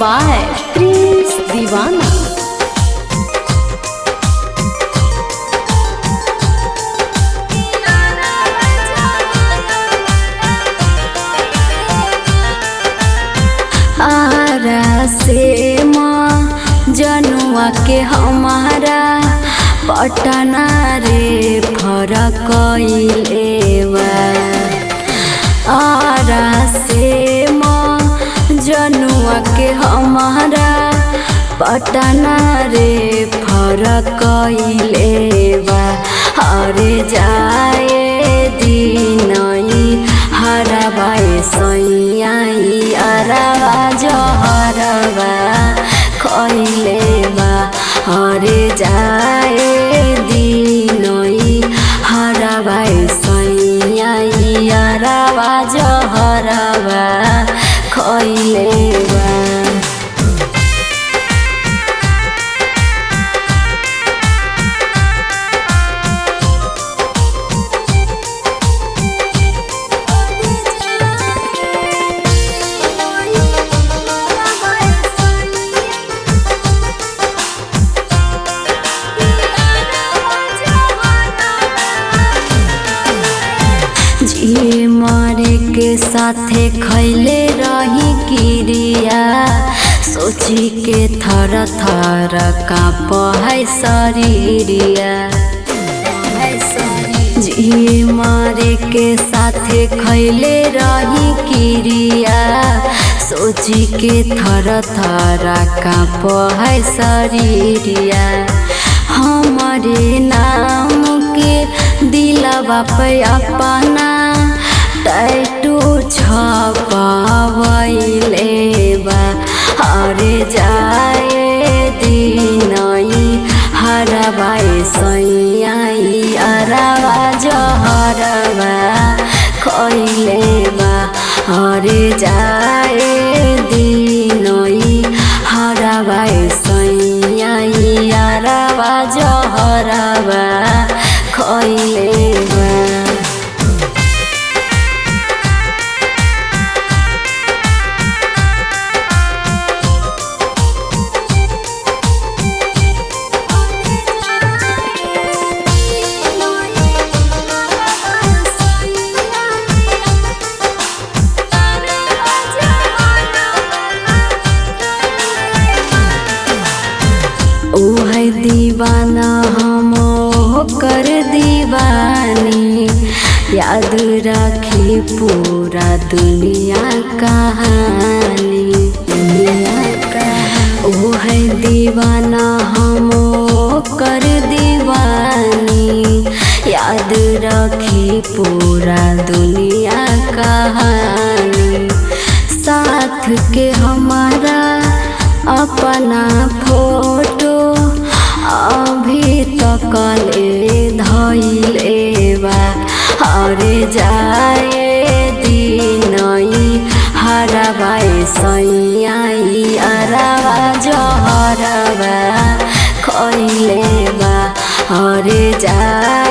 By Prince दीवाना। आरा से माँ जनुआ के हमारा पटना रे फरक आरा से माँ जनुआ के हमारा पटना रे फरक हरे जाए दिनई हरबाए सैयाई अरवा जहरवा खैले बा हरे जाए दिनई हरबाए सैयाई अरवा जहरवा खैले बा। जी मारे के साथे खैले रही किरिया सोची के थर थर काँप है शरीरिया। जी मारे के साथे खैले रही किरिया सोची के थर थर काँप है शरीरिया। हमारे नाम के दिलवा पे अपना टैटू छपावैले बा हरे जाए दिनई हरबाए सैयाई अरवा जहरवा खैले बा हरे जाए दिनई हरबाए सैयाई अरवा जहरवा खैले बा। ओहे दीवाना हम कर दीवानी याद रखी पूरा दुनिया कहानी ओहे दीवाना हम कर दीवानी याद रखी पूरा दुनिया कहानी। साथ के हमारा अपना फोटो अभी तक ले धैले बा हरे जाए दिनई हरबाए सैयाई अरवा जहरवा खैले बा हरे जाए